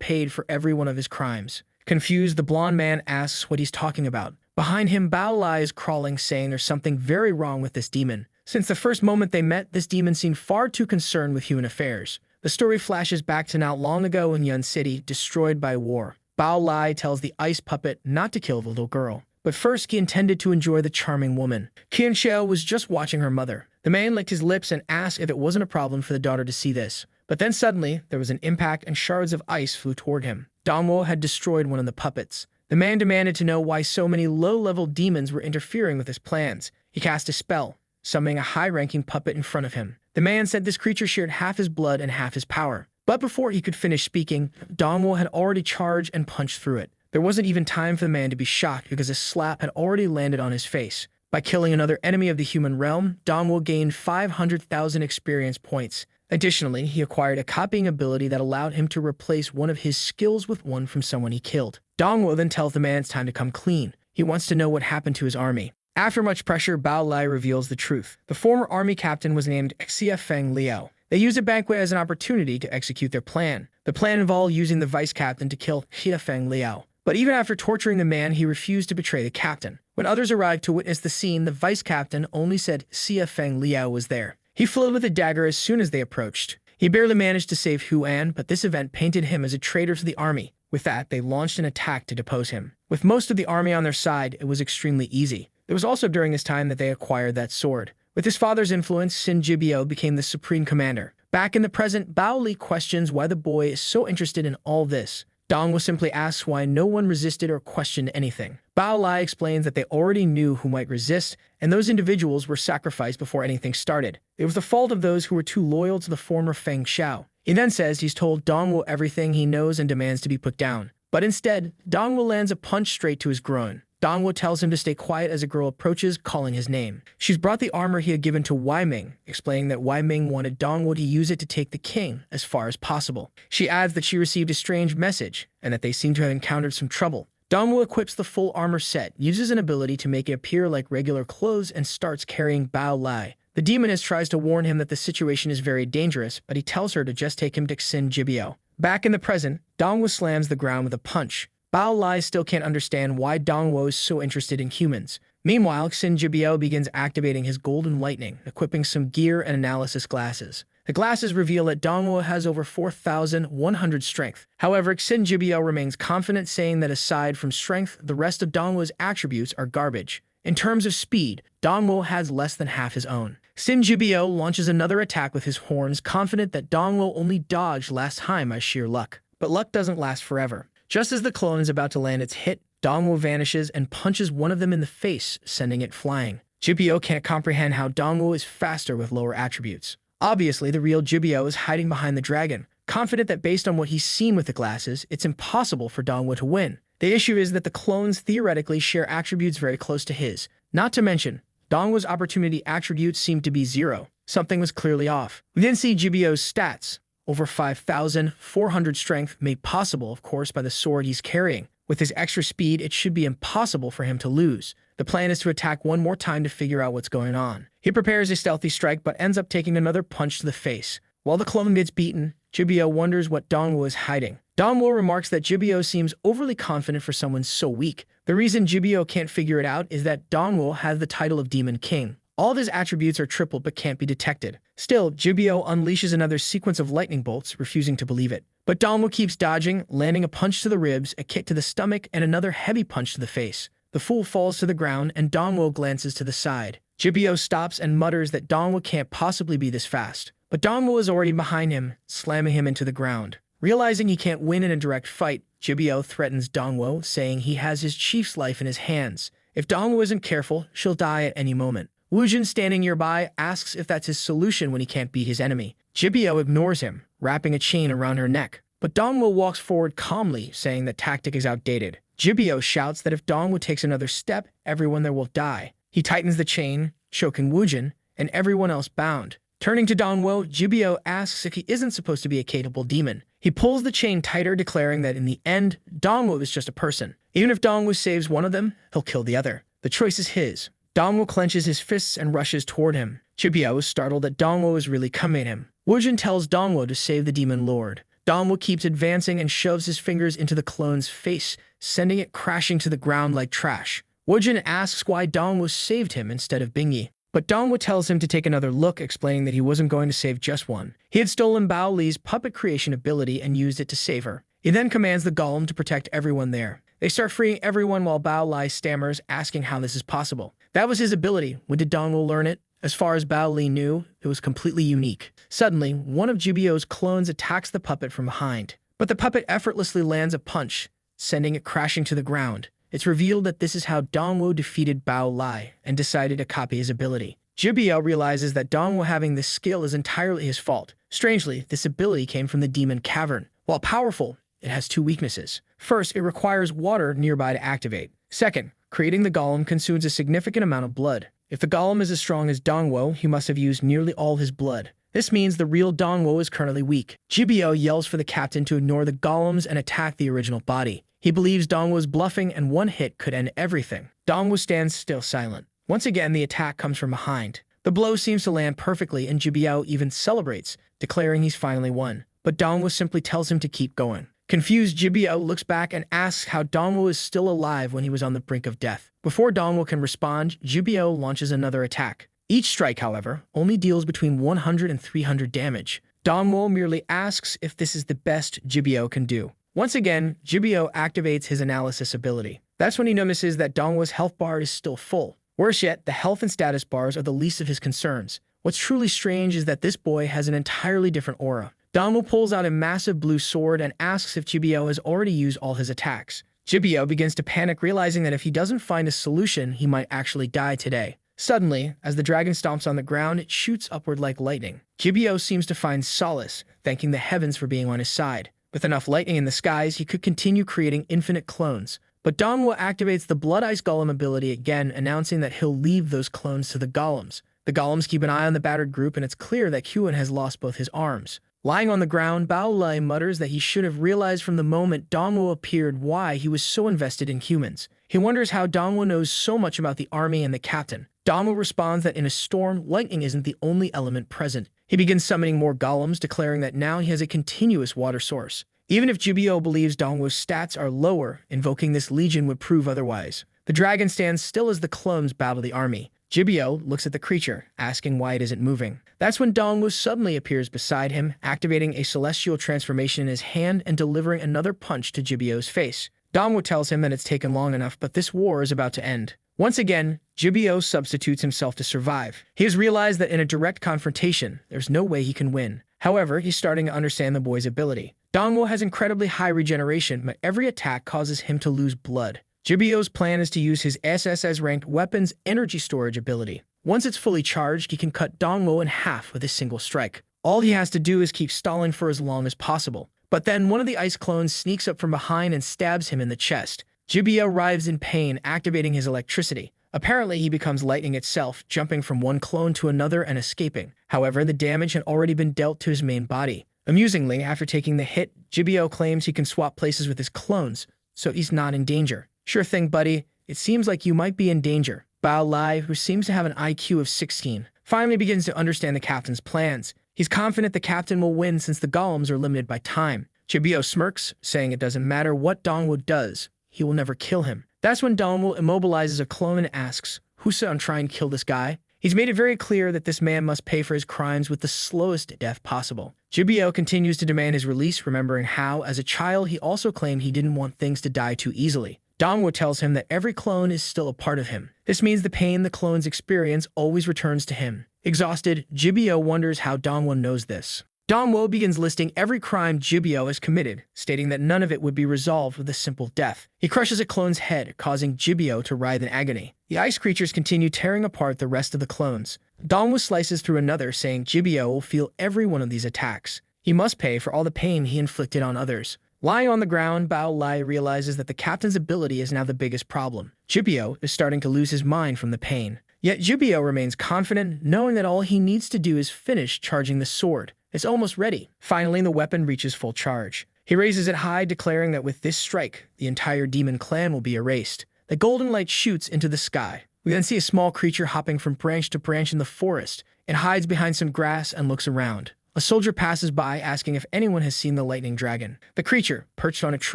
paid for every one of his crimes. Confused, the blonde man asks what he's talking about. Behind him, Bao Lai is crawling, saying there's something very wrong with this demon. Since the first moment they met, this demon seemed far too concerned with human affairs. The story flashes back to not long ago in Yun City, destroyed by war. Bao Lai tells the ice puppet not to kill the little girl. But first, he intended to enjoy the charming woman. Qian Xiao was just watching her mother. The man licked his lips and asked if it wasn't a problem for the daughter to see this. But then suddenly, there was an impact and shards of ice flew toward him. Dongwo had destroyed one of the puppets. The man demanded to know why so many low-level demons were interfering with his plans. He cast a spell, summoning a high-ranking puppet in front of him. The man said this creature shared half his blood and half his power. But before he could finish speaking, Dongwo had already charged and punched through it. There wasn't even time for the man to be shocked because a slap had already landed on his face. By killing another enemy of the human realm, Dongwo gained 500,000 experience points. Additionally, he acquired a copying ability that allowed him to replace one of his skills with one from someone he killed. Dongwo then tells the man it's time to come clean. He wants to know what happened to his army. After much pressure, Bao Lai reveals the truth. The former army captain was named Xia Feng Liao. They used a banquet as an opportunity to execute their plan. The plan involved using the vice captain to kill Xia Feng Liao. But even after torturing the man, he refused to betray the captain. When others arrived to witness the scene, the vice captain only said Xia Feng Liao was there. He fled with a dagger as soon as they approached. He barely managed to save Huan, but this event painted him as a traitor to the army. With that, they launched an attack to depose him. With most of the army on their side, it was extremely easy. It was also during this time that they acquired that sword. With his father's influence, Xin Jibio became the supreme commander. Back in the present, Bao Li questions why the boy is so interested in all this. Dongwo simply asks why no one resisted or questioned anything. Bao Lai explains that they already knew who might resist, and those individuals were sacrificed before anything started. It was the fault of those who were too loyal to the former Feng Xiao. He then says he's told Dongwo everything he knows and demands to be put down. But instead, Dongwo lands a punch straight to his groin. Dongwo tells him to stay quiet as a girl approaches, calling his name. She's brought the armor he had given to Wei Ming, explaining that Wei Ming wanted Dongwo to use it to take the king as far as possible. She adds that she received a strange message, and that they seem to have encountered some trouble. Dongwo equips the full armor set, uses an ability to make it appear like regular clothes, and starts carrying Bao Lai. The demoness tries to warn him that the situation is very dangerous, but he tells her to just take him to Xin Jibio. Back in the present, Dongwo slams the ground with a punch. Bao Lai still can't understand why Dongwo is so interested in humans. Meanwhile, Xin Jibio begins activating his golden lightning, equipping some gear and analysis glasses. The glasses reveal that Dongwo has over 4,100 strength. However, Xin Jibio remains confident, saying that aside from strength, the rest of Dongwo's attributes are garbage. In terms of speed, Dongwo has less than half his own. Xin Jibio launches another attack with his horns, confident that Dongwo only dodged last time by sheer luck. But luck doesn't last forever. Just as the clone is about to land its hit, Dongwo vanishes and punches one of them in the face, sending it flying. Jibio can't comprehend how Dongwo is faster with lower attributes. Obviously, the real Jibio is hiding behind the dragon, confident that based on what he's seen with the glasses, it's impossible for Dongwo to win. The issue is that the clones theoretically share attributes very close to his. Not to mention, Dongwo's opportunity attributes seemed to be 0. Something was clearly off. We then see Jibio's stats. Over 5,400 strength, made possible, of course, by the sword he's carrying. With his extra speed, it should be impossible for him to lose. The plan is to attack one more time to figure out what's going on. He prepares a stealthy strike, but ends up taking another punch to the face. While the clone gets beaten, Jibio wonders what Dongwo is hiding. Dongwo remarks that Jibio seems overly confident for someone so weak. The reason Jibio can't figure it out is that Dongwo has the title of Demon King. All of his attributes are tripled but can't be detected. Still, Jibio unleashes another sequence of lightning bolts, refusing to believe it. But Dongwo keeps dodging, landing a punch to the ribs, a kick to the stomach, and another heavy punch to the face. The fool falls to the ground, and Dongwo glances to the side. Jibio stops and mutters that Dongwo can't possibly be this fast. But Dongwo is already behind him, slamming him into the ground. Realizing he can't win in a direct fight, Jibio threatens Dongwo, saying he has his chief's life in his hands. If Dongwo isn't careful, she'll die at any moment. Wujin, standing nearby, asks if that's his solution when he can't beat his enemy. Jibio ignores him, wrapping a chain around her neck. But Dongwo walks forward calmly, saying that tactic is outdated. Jibio shouts that if Dongwo takes another step, everyone there will die. He tightens the chain, choking Wujin, and everyone else bound. Turning to Dongwo, Jibio asks if he isn't supposed to be a capable demon. He pulls the chain tighter, declaring that in the end, Dongwo is just a person. Even if Dongwo saves one of them, he'll kill the other. The choice is his. Dongwo clenches his fists and rushes toward him. Jibio is startled that Dongwo is really coming at him. Wujin tells Dongwo to save the demon lord. Dongwo keeps advancing and shoves his fingers into the clone's face, sending it crashing to the ground like trash. Wojin asks why Dongwo saved him instead of Bingyi, but Dongwo tells him to take another look, explaining that he wasn't going to save just one. He had stolen Bao Li's puppet creation ability and used it to save her. He then commands the golem to protect everyone there. They start freeing everyone while Bao Li stammers, asking how this is possible. That was his ability. When did Dongwo learn it? As far as Bao Li knew, it was completely unique. Suddenly, one of Jubio's clones attacks the puppet from behind, but the puppet effortlessly lands a punch, sending it crashing to the ground. It's revealed that this is how Dongwo defeated Bao Li and decided to copy his ability. Jubio realizes that Dongwo having this skill is entirely his fault. Strangely, this ability came from the demon cavern. While powerful, it has two weaknesses. First, it requires water nearby to activate. Second, creating the golem consumes a significant amount of blood. If the golem is as strong as Dongwo, he must have used nearly all his blood. This means the real Dongwo is currently weak. Jubio yells for the captain to ignore the golems and attack the original body. He believes Dongwo is bluffing and one hit could end everything. Dongwo stands still silent. Once again, the attack comes from behind. The blow seems to land perfectly and Jubio even celebrates, declaring he's finally won. But Dongwo simply tells him to keep going. Confused, Jubio looks back and asks how Dongwo is still alive when he was on the brink of death. Before Dongwo can respond, Jubio launches another attack. Each strike, however, only deals between 100 and 300 damage. Dongwo merely asks if this is the best Jubio can do. Once again, Jubio activates his analysis ability. That's when he notices that Dongwo's health bar is still full. Worse yet, the health and status bars are the least of his concerns. What's truly strange is that this boy has an entirely different aura. Dongwo pulls out a massive blue sword and asks if Jubio has already used all his attacks. Jubio begins to panic, realizing that if he doesn't find a solution, he might actually die today. Suddenly, as the dragon stomps on the ground, it shoots upward like lightning. Jubio seems to find solace, thanking the heavens for being on his side. With enough lightning in the skies, he could continue creating infinite clones. But Dongwo activates the Blood Ice Golem ability again, announcing that he'll leave those clones to the golems. The golems keep an eye on the battered group, and it's clear that Kyuan has lost both his arms. Lying on the ground, Bao Li mutters that he should have realized from the moment Dongwo appeared why he was so invested in humans. He wonders how Dongwo knows so much about the army and the captain. Dongwo responds that in a storm, lightning isn't the only element present. He begins summoning more golems, declaring that now he has a continuous water source. Even if Jubio believes Dongwo's stats are lower, invoking this legion would prove otherwise. The dragon stands still as the clones battle the army. Jubio looks at the creature, asking why it isn't moving. That's when Dongwo suddenly appears beside him, activating a celestial transformation in his hand and delivering another punch to Jubio's face. Dongwo tells him that it's taken long enough, but this war is about to end. Once again, Jubio substitutes himself to survive. He has realized that in a direct confrontation, there's no way he can win. However, he's starting to understand the boy's ability. Dongwo has incredibly high regeneration, but every attack causes him to lose blood. Jubio's plan is to use his SSS-ranked weapon's energy storage ability. Once it's fully charged, he can cut Dongwo in half with a single strike. All he has to do is keep stalling for as long as possible. But then one of the ice clones sneaks up from behind and stabs him in the chest. Jubio writhes in pain, activating his electricity. Apparently, he becomes lightning itself, jumping from one clone to another and escaping. However, the damage had already been dealt to his main body. Amusingly, after taking the hit, Jubio claims he can swap places with his clones, so he's not in danger. Sure thing, buddy. It seems like you might be in danger. Bao Li, who seems to have an IQ of 16, finally begins to understand the captain's plans. He's confident the captain will win since the golems are limited by time. Jubio smirks, saying it doesn't matter what Dongwo does, he will never kill him. That's when Dongwo immobilizes a clone and asks, "Who's on trying to kill this guy?" He's made it very clear that this man must pay for his crimes with the slowest death possible. Jubio continues to demand his release, remembering how, as a child, he also claimed he didn't want things to die too easily. Dongwo tells him that every clone is still a part of him. This means the pain the clones experience always returns to him. Exhausted, Jubio wonders how Dongwo knows this. Dongwo begins listing every crime Jubio has committed, stating that none of it would be resolved with a simple death. He crushes a clone's head, causing Jubio to writhe in agony. The ice creatures continue tearing apart the rest of the clones. Dongwo slices through another, saying Jubio will feel every one of these attacks. He must pay for all the pain he inflicted on others. Lying on the ground, Bao Li realizes that the captain's ability is now the biggest problem. Jubio is starting to lose his mind from the pain. Yet Jubio remains confident, knowing that all he needs to do is finish charging the sword. It's almost ready. Finally, the weapon reaches full charge. He raises it high, declaring that with this strike, the entire demon clan will be erased. The golden light shoots into the sky. We then see a small creature hopping from branch to branch in the forest. It hides behind some grass and looks around. A soldier passes by asking if anyone has seen the lightning dragon. The creature, perched on a tree,